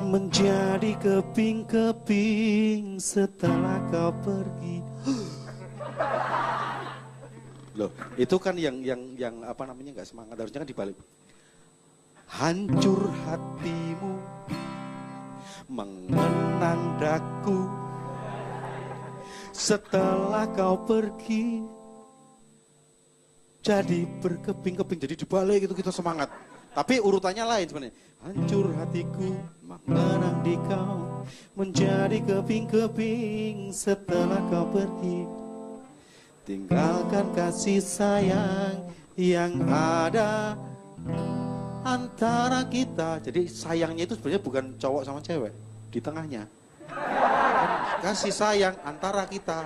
menjadi keping-keping setelah kau pergi. Loh, itu kan yang apa namanya nggak semangat, harusnya kan dibalik. Hancur hatimu mengenang daku setelah kau pergi, jadi berkeping-keping, jadi dibalik itu kita semangat. Tapi urutannya lain sebenarnya. Hancur hatiku mengenang di kau, menjadi keping-keping setelah kau pergi. Tinggalkan kasih sayang yang ada antara kita. Jadi sayangnya itu sebenarnya bukan cowok sama cewek, di tengahnya. Kasih sayang antara kita.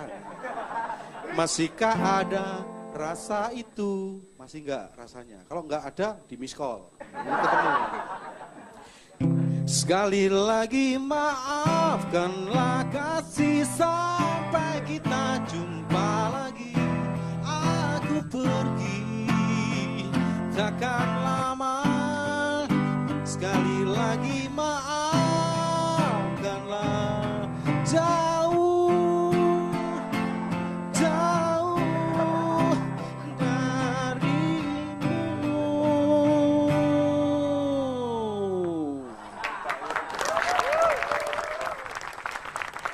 Masihkah ada rasa itu? Masih enggak rasanya? Kalau enggak ada, di miss call. Ketemu. Sekali lagi maafkanlah kasih, sampai kita jumpa lagi. Aku pergi takkan lama. Sekali lagi maafkanlah, jauh darimu.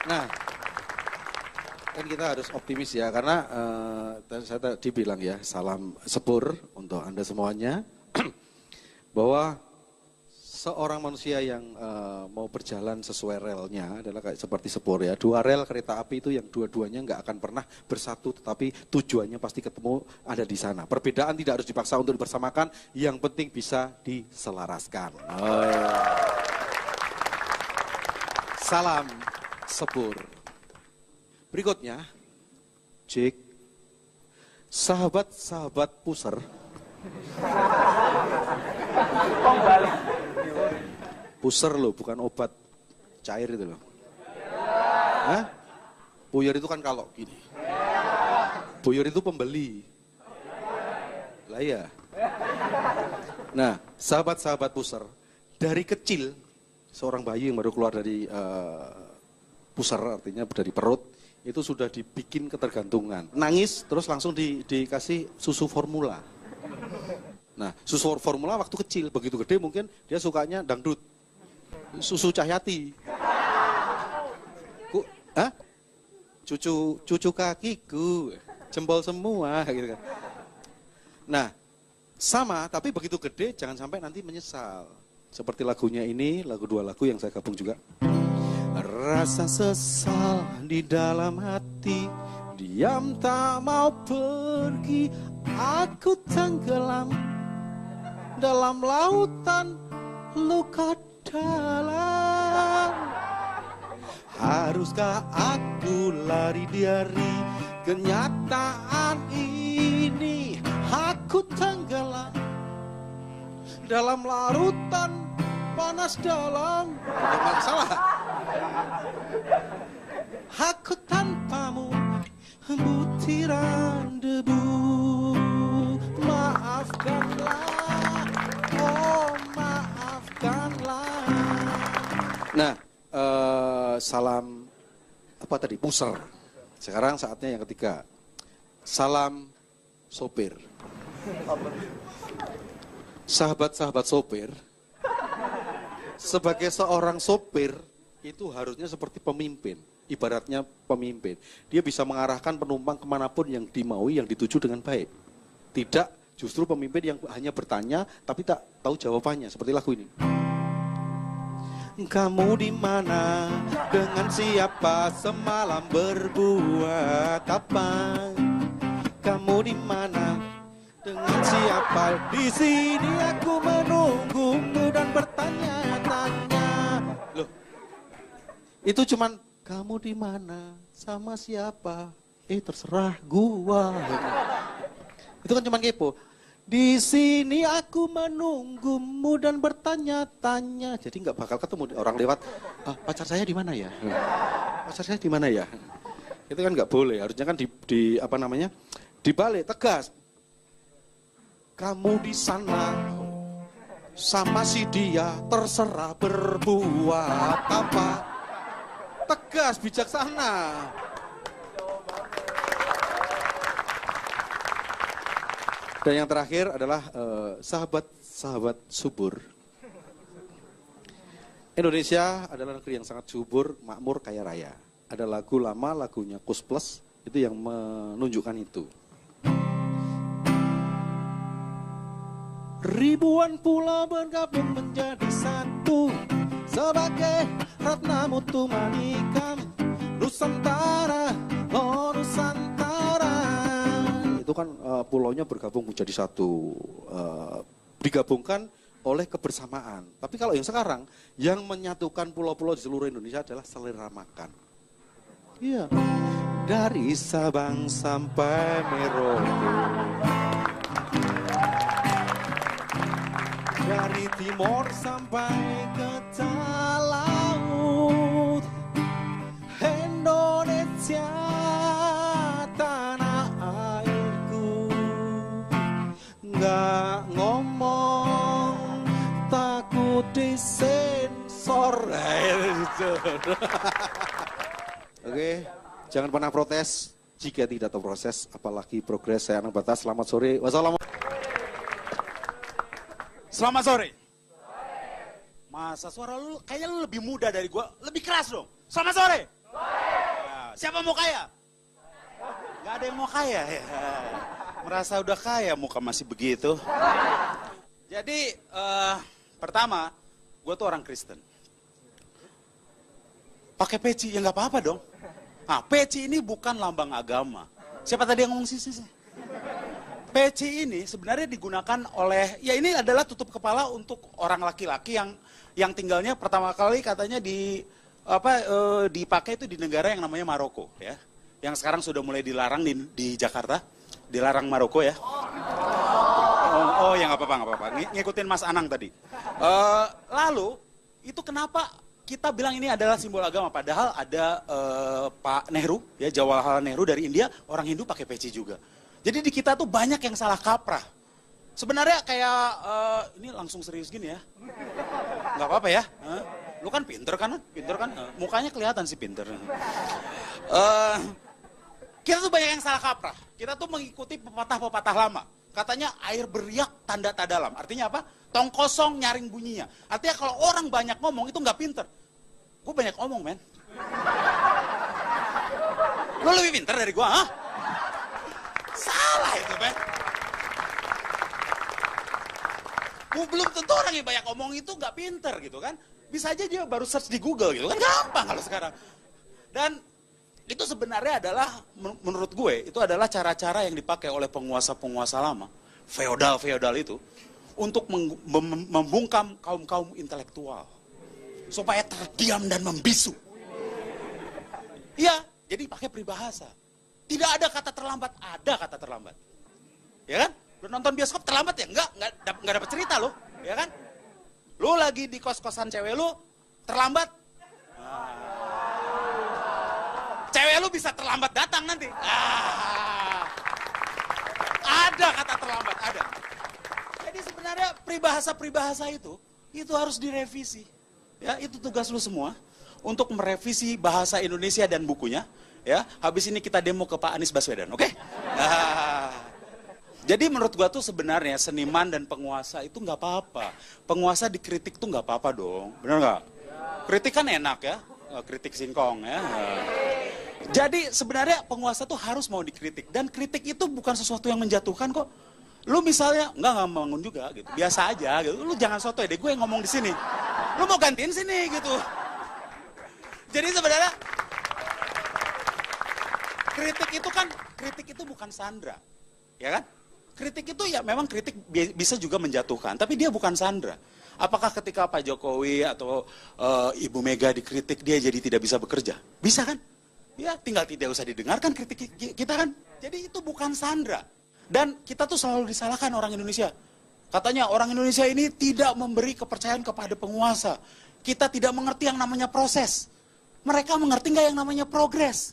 Nah, kan kita harus optimis ya, karena saya tadi bilang ya, salam Sepur untuk Anda semuanya, bahwa seorang manusia yang mau berjalan sesuai relnya adalah kayak seperti Sepur ya. Dua rel kereta api itu yang dua-duanya nggak akan pernah bersatu, tetapi tujuannya pasti ketemu ada di sana. Perbedaan tidak harus dipaksa untuk dibersamakan, yang penting bisa diselaraskan. Oh, ya. Salam Sepur. Berikutnya, Cik, sahabat-sahabat puser. Puser loh, bukan obat cair itu loh. Hah? Puyer itu kan kalau gini. Puyer itu pembeli. Lah ya. Nah, sahabat-sahabat puser, dari kecil, seorang bayi yang baru keluar dari puser, artinya dari perut, itu sudah dibikin ketergantungan. Nangis, terus langsung dikasih susu formula. Nah, susu formula waktu kecil, begitu gede mungkin dia sukanya dangdut. Susu Cahyati. Hah? Cucu kakiku, jempol semua gitu kan. Nah, sama, tapi begitu gede jangan sampai nanti menyesal. Seperti lagunya ini, dua lagu yang saya gabung juga. Rasa sesal di dalam hati, diam tak mau pergi. Aku tenggelam dalam lautan luka dalam. Haruskah aku lari dari kenyataan ini? Aku tenggelam dalam larutan panas dalam. Salah. Aku tanpamu butiran debu. Maafkanlah, oh maafkanlah. Nah, salam apa tadi? Puser. Sekarang saatnya yang ketiga. Salam sopir. Sahabat-sahabat sopir, sebagai seorang sopir itu harusnya seperti pemimpin. Ibaratnya pemimpin, dia bisa mengarahkan penumpang kemanapun yang dimaui, yang dituju dengan baik. Tidak justru pemimpin yang hanya bertanya tapi tak tahu jawabannya. Seperti lagu ini. Kamu di mana? Dengan siapa? Semalam berbuat apa? Kamu di mana? Dengan siapa? Di sini aku menunggumu dan bertanya-tanya. Loh, itu cuman kamu di mana? Sama siapa? Terserah gua. Itu kan cuman kepo. Di sini aku menunggumu dan bertanya-tanya. Jadi nggak bakal ketemu orang lewat. Pacar saya di mana ya? Pacar saya di mana ya? Itu kan nggak boleh. Harusnya kan di apa namanya? Dibalik tegas. Kamu di sana sama si dia terserah berbuat apa. Tegas, bijaksana. Dan yang terakhir adalah sahabat-sahabat subur. Indonesia adalah negeri yang sangat subur, makmur, kaya raya. Ada lagu lama, lagunya Kus Plus, itu yang menunjukkan itu. Ribuan pulau bergabung menjadi satu, sebagai Ratna Mutu Manikam, Nusantara, oh Nusantara. Itu kan pulaunya bergabung menjadi satu, digabungkan oleh kebersamaan. Tapi kalau yang sekarang, yang menyatukan pulau-pulau di seluruh Indonesia adalah selera makan. Iya. Dari Sabang sampai Merauke, dari timur sampai ke laut, Indonesia tanah airku. Nggak ngomong takut disensor. Oke, jangan pernah protes jika tidak terproses, apalagi progres. Saya Anang Batas, selamat sore. Wassalamualaikum. Selamat sore. Masa suara lu kayaknya lu lebih muda dari gua, lebih keras dong. Selamat sore. Nah, siapa mau kaya? Gak ada yang mau kaya ya. Merasa udah kaya muka masih begitu. Jadi pertama, gua tuh orang Kristen. Pakai peci ya nggak apa-apa dong. Nah, peci ini bukan lambang agama. Siapa tadi yang ngomong sih? Peci ini sebenarnya digunakan oleh, ya ini adalah tutup kepala untuk orang laki-laki yang tinggalnya pertama kali katanya dipakai itu di negara yang namanya Maroko ya. Yang sekarang sudah mulai dilarang di Jakarta, dilarang Maroko ya. Oh ya nggak apa-apa, ngikutin Mas Anang tadi. Lalu itu kenapa kita bilang ini adalah simbol agama, padahal ada Pak Nehru ya, Jawaharlal Nehru dari India, orang Hindu pakai peci juga. Jadi di kita tuh banyak yang salah kaprah. Sebenarnya kayak, ini langsung serius gini ya. Nggak apa-apa ya. Lu kan pinter kan? Mukanya kelihatan sih pinter. Kita tuh banyak yang salah kaprah. Kita tuh mengikuti pepatah-pepatah lama. Katanya air beriak tanda tak dalam. Artinya apa? Tong kosong nyaring bunyinya. Artinya kalau orang banyak ngomong itu nggak pinter. Gue banyak ngomong men. Lu lebih pinter dari gue, ha? Salah itu, Ben. Belum tentu orang yang banyak ngomong itu nggak pinter gitu kan. Bisa aja dia baru search di Google gitu kan. Gampang kalau sekarang. Dan itu sebenarnya adalah, menurut gue, itu adalah cara-cara yang dipakai oleh penguasa-penguasa lama. Feodal-feodal itu. Untuk membungkam kaum-kaum intelektual. Supaya terdiam dan membisu. Iya, jadi pakai peribahasa. Tidak ada kata terlambat, ada kata terlambat. Ya kan? Lu nonton bioskop terlambat ya? Enggak dapat cerita lo. Ya kan? Lu lagi di kos-kosan cewek lu, terlambat. Cewek lu bisa terlambat datang nanti. Ada kata terlambat, ada. Jadi sebenarnya peribahasa-peribahasa itu harus direvisi. Ya, itu tugas lu semua. Untuk merevisi bahasa Indonesia dan bukunya. Ya, habis ini kita demo ke Pak Anies Baswedan, oke? Jadi menurut gua tuh sebenarnya seniman dan penguasa itu nggak apa-apa. Penguasa dikritik tuh nggak apa-apa dong, bener nggak? Kritik kan enak ya, kritik singkong ya. Jadi sebenarnya penguasa tuh harus mau dikritik dan kritik itu bukan sesuatu yang menjatuhkan kok. Lu misalnya, nggak bangun juga gitu, biasa aja gitu. Lu jangan sotoy deh, gue yang ngomong di sini. Lu mau gantiin sini gitu. Jadi sebenarnya kritik itu bukan sandra, ya kan? Kritik itu ya memang kritik bisa juga menjatuhkan, tapi dia bukan sandra. Apakah ketika Pak Jokowi atau Ibu Mega dikritik dia jadi tidak bisa bekerja? Bisa kan? Ya tinggal tidak usah didengarkan kritik kita kan. Jadi itu bukan sandra. Dan kita tuh selalu disalahkan orang Indonesia. Katanya orang Indonesia ini tidak memberi kepercayaan kepada penguasa. Kita tidak mengerti yang namanya proses. Mereka mengerti nggak yang namanya progres?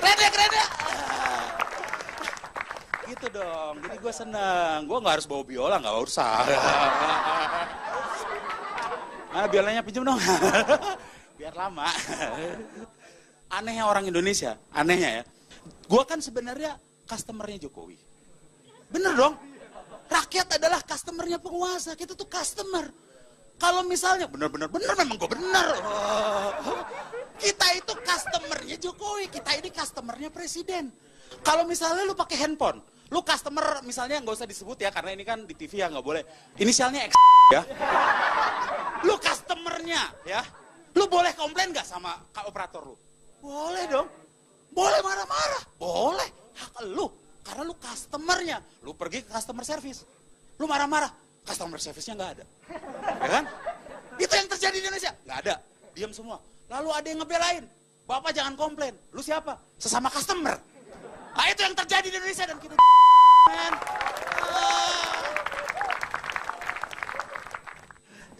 Keren ya. Gitu dong, jadi gue seneng. Gue nggak harus bawa biola, nggak usah. Nah, biolanya pinjam dong. Biar lama. Anehnya orang Indonesia, anehnya ya. Gue kan sebenarnya customernya Jokowi. Bener dong. Rakyat adalah customernya penguasa. Kita tuh customer. Kalau misalnya bener memang gue bener. Kita itu customernya Jokowi. Kita ini customernya presiden. Kalau misalnya lu pakai handphone, lu customer misalnya nggak usah disebut ya karena ini kan di TV ya nggak boleh. Inisialnya X ya. Lu customernya ya. Lu boleh komplain nggak sama operator lu? Boleh dong. Boleh marah-marah. Boleh. Hak lu. Karena lu customernya. Lu pergi ke customer service. Lu marah-marah. Customer service-nya nggak ada. Ya kan? Itu yang terjadi di Indonesia. Nggak ada. Diam semua. Lalu ada yang ngebelain. Bapak jangan komplain. Lu siapa? Sesama customer. Nah itu yang terjadi di Indonesia dan kita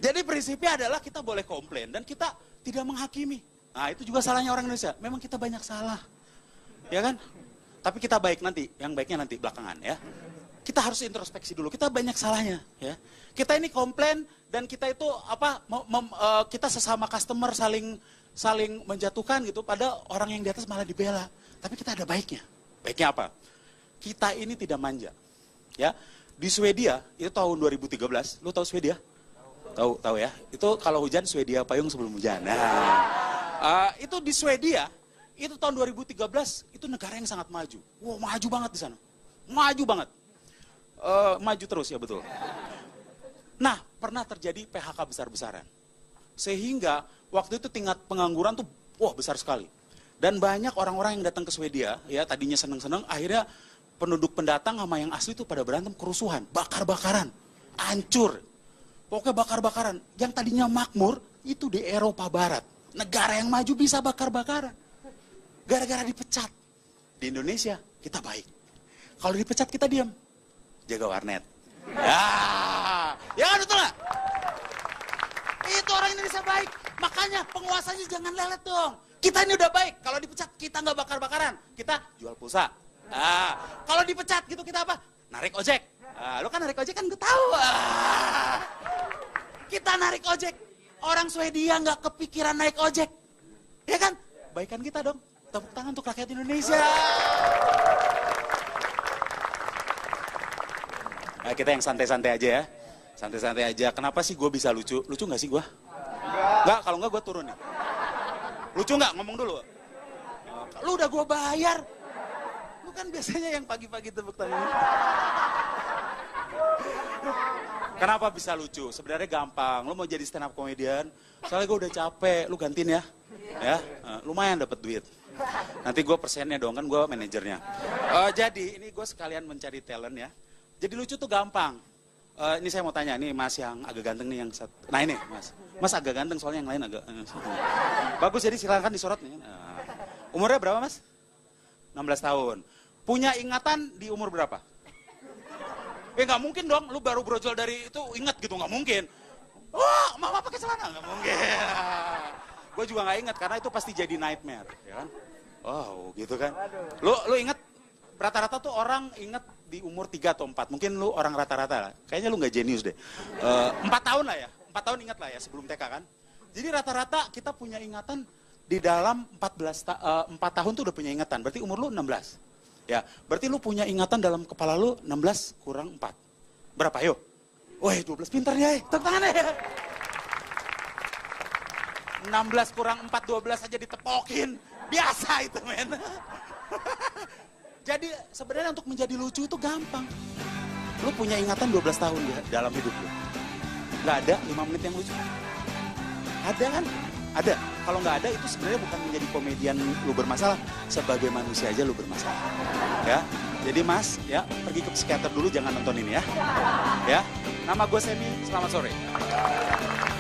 Jadi prinsipnya adalah kita boleh komplain dan kita tidak menghakimi. Nah itu juga salahnya orang Indonesia. Memang kita banyak salah. Ya kan? Tapi kita baik nanti. Yang baiknya nanti belakangan ya. Kita harus introspeksi dulu. Kita banyak salahnya ya. Kita ini komplain dan kita itu kita sesama customer saling menjatuhkan gitu pada orang yang di atas malah dibela. Tapi kita ada baiknya. Baiknya apa? Kita ini tidak manja. Ya. Di Swedia itu tahun 2013, lu tahu Swedia? Tahu ya. Itu kalau hujan Swedia payung sebelum hujan. Nah, itu di Swedia itu tahun 2013 itu negara yang sangat maju. Wow, maju banget di sana. Maju banget. Maju terus ya betul. Nah, pernah terjadi PHK besar-besaran. Sehingga waktu itu tingkat pengangguran tuh besar sekali. Dan banyak orang-orang yang datang ke Swedia, ya tadinya seneng-seneng, akhirnya penduduk pendatang sama yang asli tuh pada berantem, kerusuhan, bakar-bakaran, hancur. Pokoknya bakar-bakaran. Yang tadinya makmur itu di Eropa Barat. Negara yang maju bisa bakar-bakaran. Gara-gara dipecat. Di Indonesia kita baik. Kalau dipecat kita diam. Jaga warnet. Ya kan betul nggak? Itu orang Indonesia baik. Makanya penguasanya jangan lelet dong. Kita ini udah baik. Kalau dipecat kita nggak bakar-bakaran. Kita jual pulsa. Kalau dipecat gitu kita apa? Narik ojek. Lu kan narik ojek kan gue tahu. Kita narik ojek. Orang Swedia nggak kepikiran naik ojek. Ya kan? Baikan kita dong. Tepuk tangan untuk rakyat Indonesia. Nah, kita yang santai-santai aja ya. Santai-santai aja. Kenapa sih gue bisa lucu? Lucu nggak sih gue? Nggak, kalau nggak gue turun nih. Lucu nggak? Ngomong dulu. Lu udah gue bayar. Lu kan biasanya yang pagi-pagi tepuk tangan. Kenapa bisa lucu? Sebenarnya gampang. Lu mau jadi stand up comedian, soalnya gue udah capek. Lu gantiin ya. Ya, lumayan dapat duit. Nanti gue persennya dong, kan gue manajernya. Jadi ini gue sekalian mencari talent ya. Jadi lucu tuh gampang. Ini saya mau tanya, nih mas yang agak ganteng nih yang satu. Nah ini mas. Mas agak ganteng soalnya yang lain agak. Bagus, jadi silakan disorot nih. Umurnya berapa mas? 16 tahun. Punya ingatan di umur berapa? Nggak mungkin dong, lu baru brojol dari itu ingat gitu, nggak mungkin. Wah, mama pakai celana, nggak mungkin. Gue juga nggak ingat karena itu pasti jadi nightmare, ya kan? Wow, gitu kan? Lu ingat rata-rata tuh orang ingat di umur 3 atau 4. Mungkin lu orang rata-rata lah. Kayaknya lu nggak jenius deh. 4 tahun lah ya. 4 tahun ingat lah ya sebelum TK kan. Jadi rata-rata kita punya ingatan di dalam 4 tahun tuh udah punya ingatan. Berarti umur lu 16. Ya, berarti lu punya ingatan dalam kepala lu 16 kurang 4. Berapa yuk? Wah, 12 pintar ya. Tepuk tangan ya. 16 kurang 4, 12 aja ditepokin. Biasa itu men. Jadi sebenarnya untuk menjadi lucu itu gampang. Lu punya ingatan 12 tahun ya dalam hidup lu. Nggak ada 5 menit yang lucu. Ada kan? Ada. Kalau nggak ada itu sebenarnya bukan menjadi komedian lu bermasalah. Sebagai manusia aja lu bermasalah. Ya. Jadi Mas, ya pergi ke psikiater dulu, jangan nonton ini ya. Ya. Nama gue Semi, selamat sore.